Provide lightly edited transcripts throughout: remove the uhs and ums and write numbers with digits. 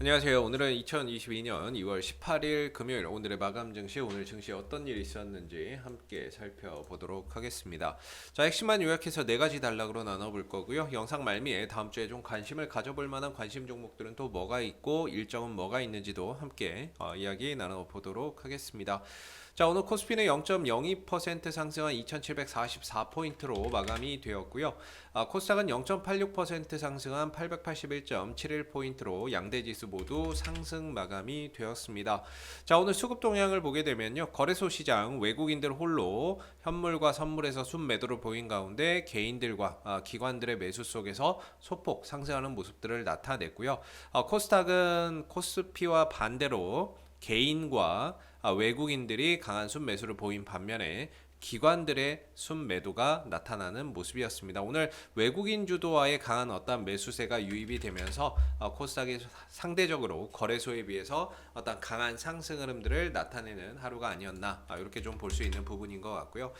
안녕하세요. 오늘은 2022년 2월 18일 금요일 오늘의 마감 증시, 오늘 증시에 어떤 일이 있었는지 함께 살펴보도록 하겠습니다. 자, 핵심만 요약해서 네 가지 단락으로 나눠볼 거고요. 영상 말미에 다음 주에 좀 관심을 가져볼 만한 관심 종목들은 또 뭐가 있고 일정은 뭐가 있는지도 함께 이야기 나눠보도록 하겠습니다. 자, 오늘 코스피는 0.02% 상승한 2744포인트로 마감이 되었고요. 코스닥은 0.86% 상승한 881.71포인트로 양대 지수 모두 상승 마감이 되었습니다. 자, 오늘 수급 동향을 보게 되면요. 거래소 시장 외국인들 홀로 현물과 선물에서 순매도를 보인 가운데 개인들과 기관들의 매수 속에서 소폭 상승하는 모습들을 나타냈고요. 코스닥은 코스피와 반대로 개인과 외국인들이 강한 순매수를 보인 반면에 기관들의 순매도가 나타나는 모습이었습니다. 오늘 외국인 주도와의 강한 어떤 매수세가 유입이 되면서 코스닥이 상대적으로 거래소에 비해서 어떤 강한 상승 흐름들을 나타내는 하루가 아니었나 이렇게 좀 볼 수 있는 부분인 것 같고요.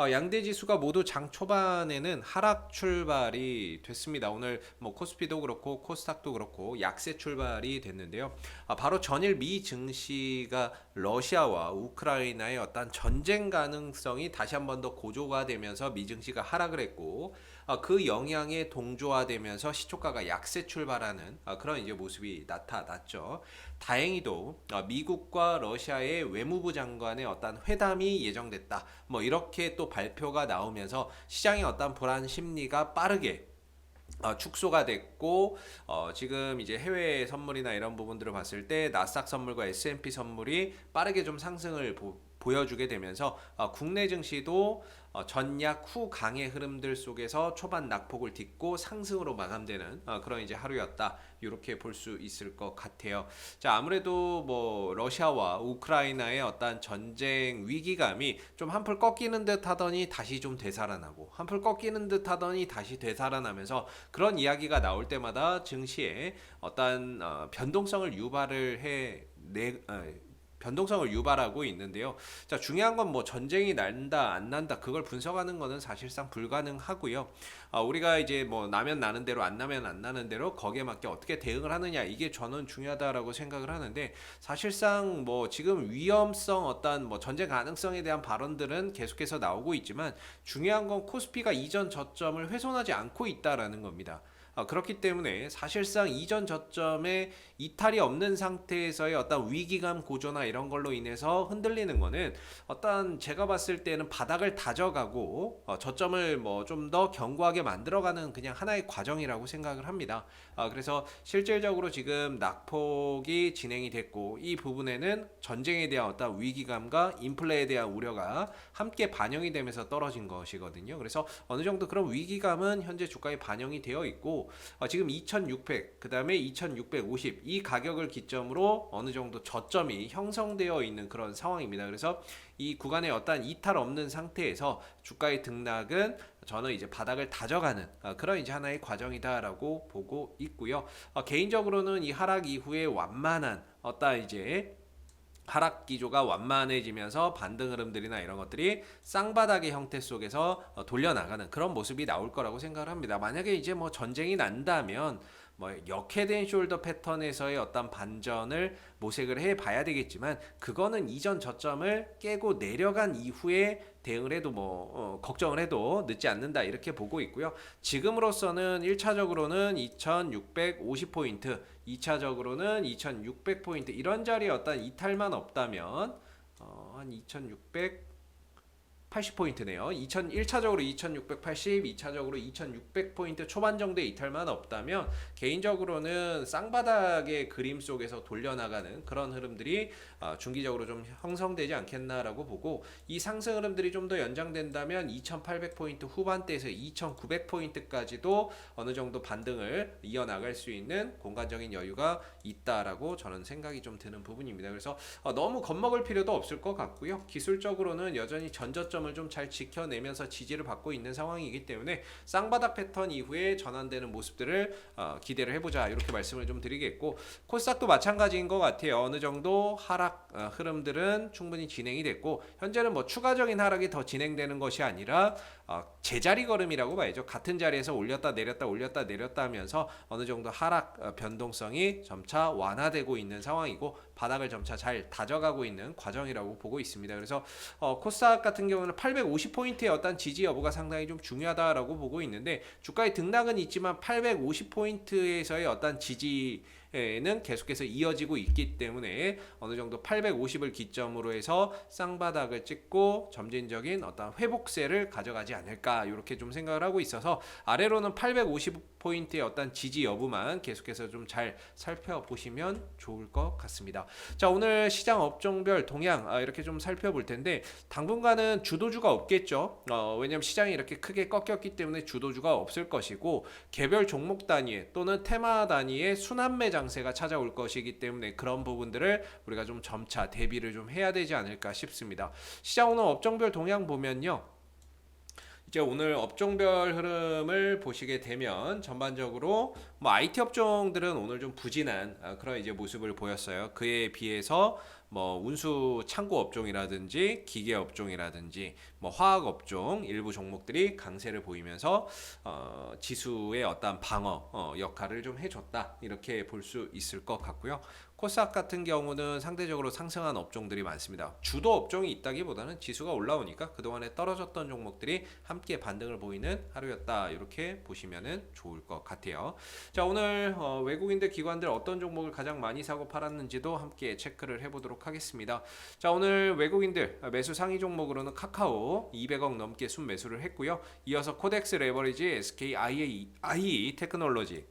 양대 지수가 모두 장 초반에는 하락 출발이 됐습니다. 오늘 뭐 코스피도 그렇고 코스닥도 그렇고 약세 출발이 됐는데요. 바로 전일 미 증시가 러시아와 우크라이나의 어떤 전쟁 가능성이 다시 한 번 더 고조가 되면서 미 증시가 하락을 했고 그 영향에 동조화되면서 시초가가 약세 출발하는 그런 이제 모습이 나타났죠. 다행히도 미국과 러시아의 외무부 장관의 어떤 회담이 예정됐다. 뭐 이렇게 또 발표가 나오면서 시장의 어떤 불안 심리가 빠르게 축소가 됐고 지금 이제 해외 선물이나 이런 부분들을 봤을 때 나스닥 선물과 S&P 선물이 빠르게 좀 상승을 보여주게 되면서 국내 증시도 전약 후 강의 흐름들 속에서 초반 낙폭을 딛고 상승으로 마감되는 그런 이제 하루였다. 이렇게 볼 수 있을 것 같아요. 자, 아무래도 뭐 러시아와 우크라이나의 어떤 전쟁 위기감이 좀 한풀 꺾이는 듯 하더니 다시 좀 되살아나고 한풀 꺾이는 듯 하더니 다시 되살아나면서 그런 이야기가 나올 때마다 증시에 어떤 변동성을 변동성을 유발하고 있는데요. 자, 중요한 건 뭐 전쟁이 난다 안 난다 그걸 분석하는 거는 사실상 불가능하고요. 우리가 이제 뭐 나면 나는 대로 안 나면 안 나는 대로 거기에 맞게 어떻게 대응을 하느냐 이게 저는 중요하다라고 생각을 하는데 사실상 뭐 지금 위험성 어떤 뭐 전쟁 가능성에 대한 발언들은 계속해서 나오고 있지만 중요한 건 코스피가 이전 저점을 훼손하지 않고 있다라는 겁니다. 그렇기 때문에 사실상 이전 저점에 이탈이 없는 상태에서의 어떤 위기감 고조나 이런 걸로 인해서 흔들리는 거는 어떤 제가 봤을 때는 바닥을 다져가고 저점을 뭐 좀 더 견고하게 만들어가는 그냥 하나의 과정이라고 생각을 합니다. 그래서 실질적으로 지금 낙폭이 진행이 됐고 이 부분에는 전쟁에 대한 어떤 위기감과 인플레에 대한 우려가 함께 반영이 되면서 떨어진 것이거든요. 그래서 어느 정도 그런 위기감은 현재 주가에 반영이 되어 있고 지금 2600 그 다음에 2650 이 가격을 기점으로 어느 정도 저점이 형성되어 있는 그런 상황입니다. 그래서 이 구간에 어떤 이탈 없는 상태에서 주가의 등락은 저는 이제 바닥을 다져가는 그런 이제 하나의 과정이다라고 보고 있고요. 개인적으로는 이 하락 이후에 완만한 어떤 이제 하락 기조가 완만해지면서 반등 흐름들이나 이런 것들이 쌍바닥의 형태 속에서 돌려나가는 그런 모습이 나올 거라고 생각을 합니다. 만약에 이제 뭐 전쟁이 난다면 뭐 역헤드앤 숄더 패턴에서의 어떤 반전을 모색을 해봐야 되겠지만 그거는 이전 저점을 깨고 내려간 이후에 대응을 해도 걱정을 해도 늦지 않는다 이렇게 보고 있고요. 지금으로서는 1차적으로는 2650포인트 2차적으로는 2600포인트 이런 자리에 어떤 이탈만 없다면 한 2680포인트네요. 1차적으로 2680, 2차적으로 2600포인트 초반 정도의 이탈만 없다면 개인적으로는 쌍바닥의 그림 속에서 돌려나가는 그런 흐름들이 중기적으로 좀 형성되지 않겠나라고 보고 이 상승 흐름들이 좀 더 연장된다면 2800포인트 후반대에서 2900포인트까지도 어느 정도 반등을 이어나갈 수 있는 공간적인 여유가 있다라고 저는 생각이 좀 드는 부분입니다. 그래서 너무 겁먹을 필요도 없을 것 같고요. 기술적으로는 여전히 전저점을 좀 잘 지켜내면서 지지를 받고 있는 상황이기 때문에 쌍바닥 패턴 이후에 전환되는 모습들을 기대를 해보자 이렇게 말씀을 좀 드리겠고 코스닥도 마찬가지인 것 같아요. 어느 정도 하락 흐름들은 충분히 진행이 됐고 현재는 뭐 추가적인 하락이 더 진행되는 것이 아니라 제자리 걸음이라고 봐야죠. 같은 자리에서 올렸다 내렸다 올렸다 내렸다 하면서 어느 정도 하락 변동성이 점차 완화되고 있는 상황이고 바닥을 점차 잘 다져가고 있는 과정이라고 보고 있습니다. 그래서 코스닥 같은 경우는 850포인트의 어떤 지지 여부가 상당히 좀 중요하다라고 보고 있는데 주가의 등락은 있지만 850포인트에서의 어떤 지지는 계속해서 이어지고 있기 때문에 어느 정도 850을 기점으로 해서 쌍바닥을 찍고 점진적인 어떤 회복세를 가져가지 않을까 이렇게 좀 생각을 하고 있어서 아래로는 850포인트의 어떤 지지 여부만 계속해서 좀 잘 살펴보시면 좋을 것 같습니다. 자, 오늘 시장 업종별 동향 이렇게 좀 살펴볼 텐데 당분간은 주도주가 없겠죠. 왜냐하면 시장이 이렇게 크게 꺾였기 때문에 주도주가 없을 것이고 개별 종목 단위 또는 테마 단위의 순환매 장세가 찾아올 것이기 때문에 그런 부분들을 우리가 좀 점차 대비를 좀 해야 되지 않을까 싶습니다. 시장 오늘 업종별 동향 보면요. 이제 오늘 업종별 흐름을 보시게 되면 전반적으로 뭐 IT 업종들은 오늘 좀 부진한 그런 이제 모습을 보였어요. 그에 비해서 뭐 운수 창고 업종이라든지 기계 업종이라든지 뭐 화학 업종 일부 종목들이 강세를 보이면서 지수의 어떤 방어 역할을 좀 해줬다 이렇게 볼 수 있을 것 같고요. 코스닥 같은 경우는 상대적으로 상승한 업종들이 많습니다. 주도 업종이 있다기보다는 지수가 올라오니까 그동안에 떨어졌던 종목들이 함께 반등을 보이는 하루였다 이렇게 보시면 좋을 것 같아요. 자, 오늘 외국인들 기관들 어떤 종목을 가장 많이 사고 팔았는지도 함께 체크를 해보도록 하겠습니다. 자, 오늘 외국인들 매수 상위 종목으로는 카카오 200억 넘게 순매수를 했고요. 이어서 코덱스 레버리지, SK IE 테크놀로지,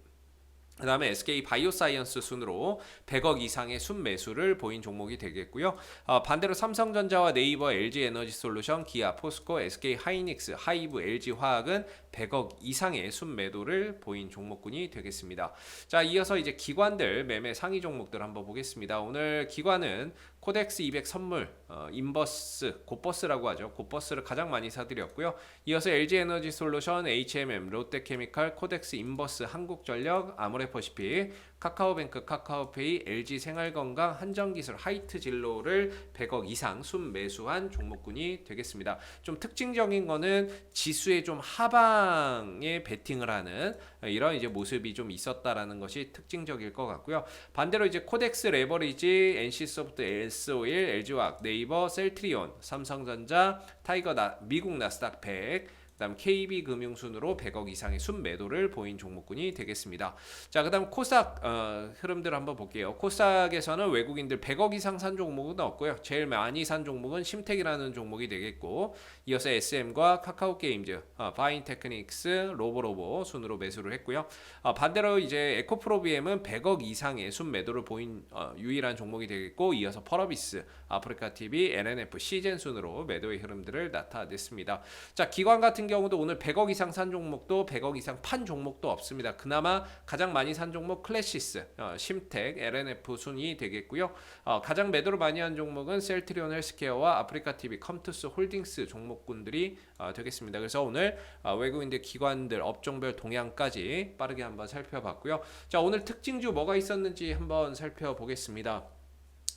그 다음에 SK 바이오사이언스 순으로 100억 이상의 순매수를 보인 종목이 되겠고요. 반대로 삼성전자와 네이버, LG에너지솔루션, 기아, 포스코, SK 하이닉스, 하이브, LG화학은 100억 이상의 순매도를 보인 종목군이 되겠습니다. 자, 이어서 이제 기관들 매매 상위 종목들 한번 보겠습니다. 오늘 기관은 코덱스 200 선물, 인버스, 곧버스라고 하죠. 곧버스를 가장 많이 사들였고요. 이어서 LG에너지솔루션, HMM, 롯데케미칼, 코덱스, 인버스, 한국전력, 아모레퍼시픽, 카카오뱅크, 카카오페이, LG생활건강, 한정기술, 하이트진로를 100억 이상 순매수한 종목군이 되겠습니다. 좀 특징적인 거는 지수의 좀 하방에 베팅을 하는 이런 이제 모습이 좀 있었다라는 것이 특징적일 것 같고요. 반대로 이제 코덱스 레버리지, NC소프트, SO일, LG화학, 네이버, 셀트리온, 삼성전자, 미국 나스닥 100, 그다음 KB금융순으로 100억 이상의 순매도를 보인 종목군이 되겠습니다. 자, 그다음 코스닥 흐름들 한번 볼게요. 코스닥에서는 외국인들 100억 이상 산 종목은 없고요. 제일 많이 산 종목은 심텍이라는 종목이 되겠고, 이어서 SM과 카카오게임즈, 파인테크닉스, 로보로보 순으로 매수를 했고요. 반대로 이제 에코프로비엠은 100억 이상의 순매도를 보인 유일한 종목이 되겠고, 이어서 펄어비스, 아프리카TV, LNF, 시젠 순으로 매도의 흐름들을 나타냈습니다. 자, 기관 같은 경우도 오늘 100억 이상 산 종목도 100억 이상 판 종목도 없습니다. 그나마 가장 많이 산 종목 클래시스, 심텍, LNF 순이 되겠고요. 가장 매도를 많이 한 종목은 셀트리온 헬스케어와 아프리카TV, 컴투스 홀딩스 종목군들이 되겠습니다. 그래서 오늘 외국인들 기관들 업종별 동향까지 빠르게 한번 살펴봤고요. 자, 오늘 특징주 뭐가 있었는지 한번 살펴보겠습니다.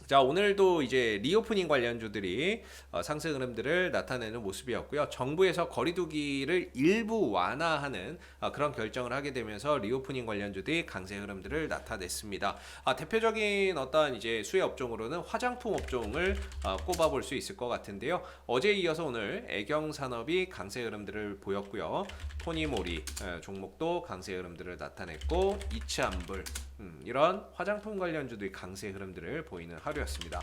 자, 오늘도 이제 리오프닝 관련주들이 상승 흐름들을 나타내는 모습이었고요. 정부에서 거리두기를 일부 완화하는 그런 결정을 하게 되면서 리오프닝 관련주들이 강세 흐름들을 나타냈습니다. 대표적인 어떤 이제 수혜 업종으로는 화장품 업종을 꼽아볼 수 있을 것 같은데요. 어제에 이어서 오늘 애경산업이 강세 흐름들을 보였고요. 토니모리 종목도 강세 흐름들을 나타냈고, 이츠안불 이런 화장품 관련주들이 강세 흐름들을 보이는 하루였습니다.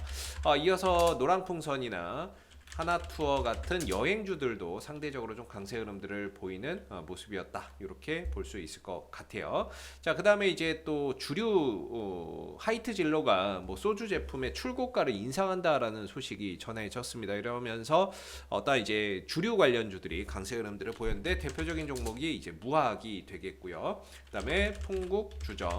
이어서 노랑풍선이나 하나투어 같은 여행주들도 상대적으로 좀 강세 흐름들을 보이는 모습이었다. 이렇게 볼 수 있을 것 같아요. 자, 그 다음에 이제 또 주류 하이트진로가 뭐 소주 제품의 출고가를 인상한다라는 소식이 전해졌습니다. 이러면서 어떤 이제 주류 관련주들이 강세 흐름들을 보였는데 대표적인 종목이 이제 무화학이 되겠고요. 그 다음에 풍국 주정,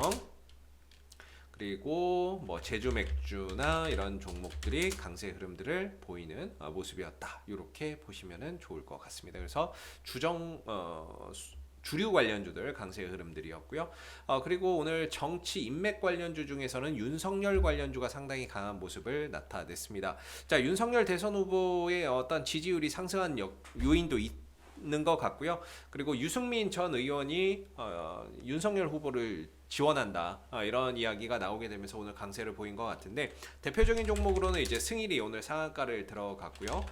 그리고 뭐 제주 맥주나 이런 종목들이 강세 흐름들을 보이는 모습이었다. 이렇게 보시면 좋을 것 같습니다. 그래서 주류 관련주들 강세 흐름들이었고요. 그리고 오늘 정치 인맥 관련주 중에서는 윤석열 관련주가 상당히 강한 모습을 나타냈습니다. 자, 윤석열 대선 후보의 어떤 지지율이 상승한 요인도 있는 것 같고요. 그리고 유승민 전 의원이 윤석열 후보를 지원한다, 이런 이야기가 나오게 되면서 오늘 강세를 보인 것 같은데, 대표적인 종목으로는 이제 승일이 오늘 상한가를 들어갔고요.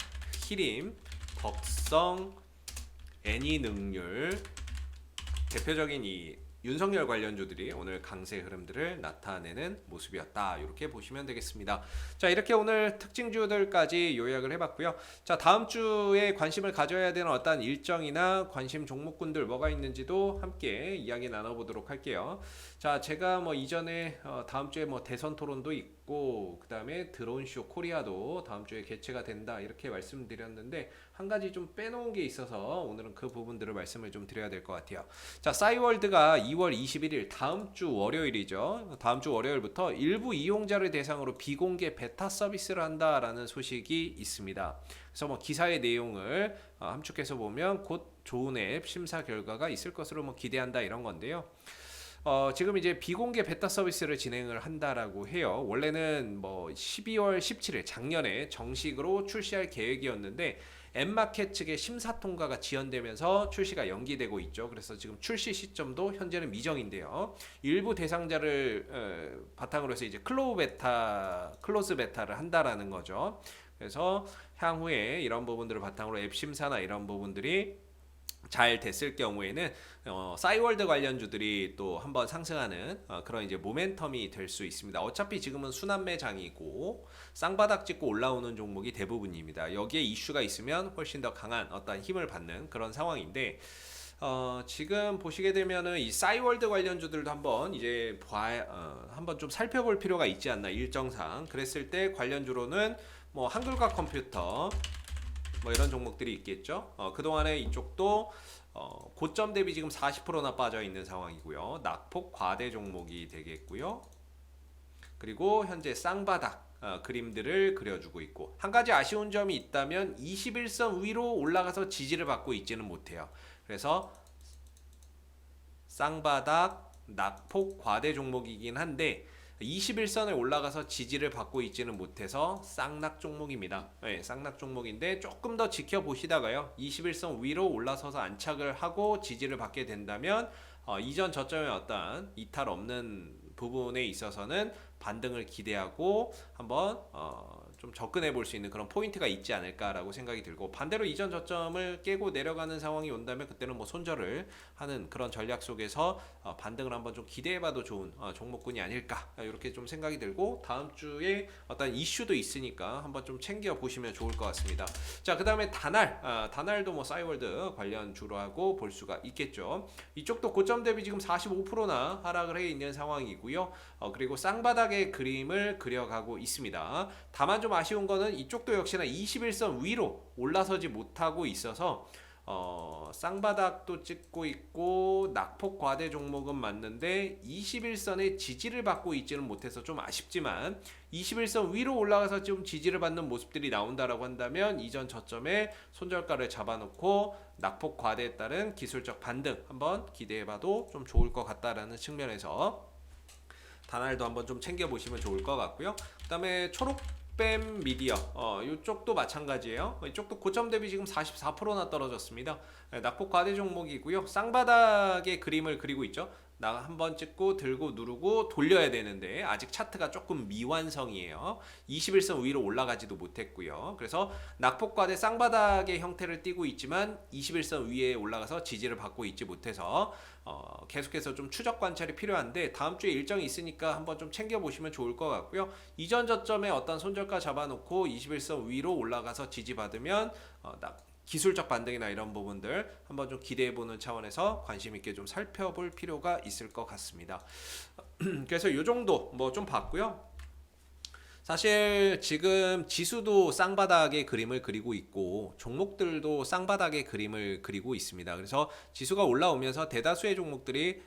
히림, 덕성, 애니능률, 대표적인 이 윤석열 관련주들이 오늘 강세 흐름들을 나타내는 모습이었다, 이렇게 보시면 되겠습니다. 자, 이렇게 오늘 특징주들까지 요약을 해봤고요. 자, 다음 주에 관심을 가져야 되는 어떤 일정이나 관심 종목군들 뭐가 있는지도 함께 이야기 나눠보도록 할게요. 자, 제가 뭐 이전에 다음 주에 뭐 대선 토론도 있고, 그 다음에 드론쇼 코리아도 다음 주에 개최가 된다, 이렇게 말씀드렸는데 한 가지 좀 빼놓은 게 있어서 오늘은 그 부분들을 말씀을 좀 드려야 될 것 같아요. 자, 싸이월드가 2월 21일 다음 주 월요일이죠. 다음 주 월요일부터 일부 이용자를 대상으로 비공개 베타 서비스를 한다라는 소식이 있습니다. 그래서 뭐 기사의 내용을 함축해서 보면 곧 좋은 앱 심사 결과가 있을 것으로 뭐 기대한다, 이런 건데요. 지금 이제 비공개 베타 서비스를 진행을 한다라고 해요. 원래는 뭐 12월 17일 작년에 정식으로 출시할 계획이었는데 앱마켓 측의 심사 통과가 지연되면서 출시가 연기되고 있죠. 그래서 지금 출시 시점도 현재는 미정인데요. 일부 대상자를 바탕으로 해서 이제 클로즈 베타를 한다라는 거죠. 그래서 향후에 이런 부분들을 바탕으로 앱 심사나 이런 부분들이 잘 됐을 경우에는 싸이월드 관련주들이 또 한번 상승하는 그런 이제 모멘텀이 될 수 있습니다. 어차피 지금은 순환매장이고 쌍바닥 찍고 올라오는 종목이 대부분입니다. 여기에 이슈가 있으면 훨씬 더 강한 어떤 힘을 받는 그런 상황인데, 지금 보시게 되면은 이 싸이월드 관련주들도 한번 이제 한번 좀 살펴볼 필요가 있지 않나, 일정상. 그랬을 때 관련주로는 뭐 한글과 컴퓨터, 뭐 이런 종목들이 있겠죠. 그동안에 이쪽도 고점 대비 지금 40%나 빠져 있는 상황이고요. 낙폭 과대 종목이 되겠고요. 그리고 현재 쌍바닥 그림들을 그려주고 있고, 한 가지 아쉬운 점이 있다면 21선 위로 올라가서 지지를 받고 있지는 못해요. 그래서 쌍바닥 낙폭 과대 종목이긴 한데 21선에 올라가서 지지를 받고 있지는 못해서 쌍낙 종목입니다. 네, 쌍낙 종목인데 조금 더 지켜보시다가요, 21선 위로 올라서서 안착을 하고 지지를 받게 된다면 이전 저점의 어떤 이탈 없는 부분에 있어서는 반등을 기대하고 한번 좀 접근해 볼 수 있는 그런 포인트가 있지 않을까라고 생각이 들고, 반대로 이전 저점을 깨고 내려가는 상황이 온다면 그때는 뭐 손절을 하는 그런 전략 속에서 반등을 한번 좀 기대해봐도 좋은 종목군이 아닐까, 이렇게 좀 생각이 들고, 다음 주에 어떤 이슈도 있으니까 한번 좀 챙겨 보시면 좋을 것 같습니다. 자, 그 다음에 다날도 뭐 싸이월드 관련 주로 하고 볼 수가 있겠죠. 이쪽도 고점 대비 지금 45%나 하락을 해 있는 상황이고요. 그리고 쌍바닥의 그림을 그려가고 있습니다. 다만 좀 아쉬운 거는 이쪽도 역시나 21선 위로 올라서지 못하고 있어서 쌍바닥도 찍고 있고 낙폭 과대 종목은 맞는데 21선의 지지를 받고 있지는 못해서 좀 아쉽지만, 21선 위로 올라가서 좀 지지를 받는 모습들이 나온다라고 한다면 이전 저점에 손절가를 잡아놓고 낙폭 과대에 따른 기술적 반등 한번 기대해봐도 좀 좋을 것 같다라는 측면에서 다날도 한번 좀 챙겨보시면 좋을 것 같고요. 그 다음에 초록뱀 미디어, 이쪽도 마찬가지예요. 이쪽도 고점 대비 지금 44%나 떨어졌습니다. 낙폭 과대 종목이고요. 쌍바닥의 그림을 그리고 있죠. 나 한번 찍고 들고 누르고 돌려야 되는데 아직 차트가 조금 미완성이에요. 21선 위로 올라가지도 못했고요. 그래서 낙폭 과대 쌍바닥의 형태를 띠고 있지만 21선 위에 올라가서 지지를 받고 있지 못해서 계속해서 좀 추적 관찰이 필요한데, 다음 주에 일정이 있으니까 한번 좀 챙겨보시면 좋을 것 같고요. 이전 저점에 어떤 손절가 잡아놓고 21선 위로 올라가서 지지받으면 기술적 반등이나 이런 부분들 한번 좀 기대해보는 차원에서 관심 있게 좀 살펴볼 필요가 있을 것 같습니다. 그래서 이 정도 뭐 좀 봤고요. 사실 지금 지수도 쌍바닥의 그림을 그리고 있고 종목들도 쌍바닥의 그림을 그리고 있습니다. 그래서 지수가 올라오면서 대다수의 종목들이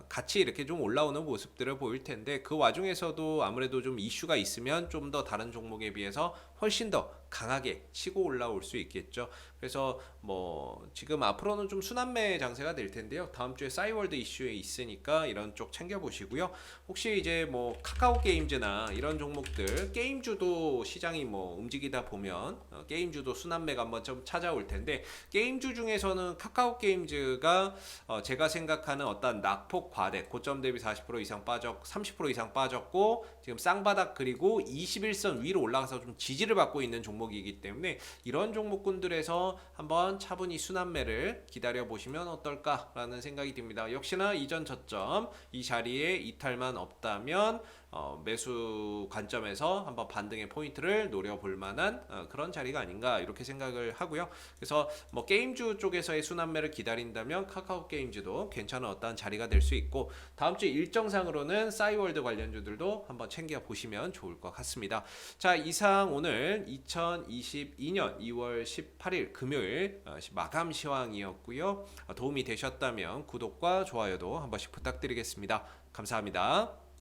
같이 이렇게 좀 올라오는 모습들을 보일 텐데, 그 와중에서도 아무래도 좀 이슈가 있으면 좀 더 다른 종목에 비해서 훨씬 더 강하게 치고 올라올 수 있겠죠. 그래서 뭐 지금 앞으로는 좀 순환매 장세가 될 텐데요. 다음 주에 싸이월드 이슈에 있으니까 이런 쪽 챙겨 보시고요. 혹시 이제 뭐 카카오 게임즈나 이런 종목들 게임주도 시장이 뭐 움직이다 보면 게임주도 순환매가 한번 좀 찾아올 텐데 게임주 중에서는 카카오 게임즈가 제가 생각하는 어떤 낙폭 과대 고점 대비 40% 이상 빠졌 30% 이상 빠졌고 지금 쌍바닥 그리고 21선 위로 올라가서 좀 지지를 받고 있는 종목이기 때문에 이런 종목군들에서 한번 차분히 순환매를 기다려 보시면 어떨까라는 생각이 듭니다. 역시나 이전 저점 이 자리에 이탈만 없다면 매수 관점에서 한번 반등의 포인트를 노려볼 만한 그런 자리가 아닌가 이렇게 생각을 하고요. 그래서 뭐 게임주 쪽에서의 순환매를 기다린다면 카카오 게임즈도 괜찮은 어떤 자리가 될 수 있고 다음 주 일정상으로는 싸이월드 관련주들도 한번 챙겨 보시면 좋을 것 같습니다. 자, 이상 오늘 2022년 2월 18일 금요일 마감 시황이었고요. 도움이 되셨다면 구독과 좋아요도 한 번씩 부탁드리겠습니다. 감사합니다.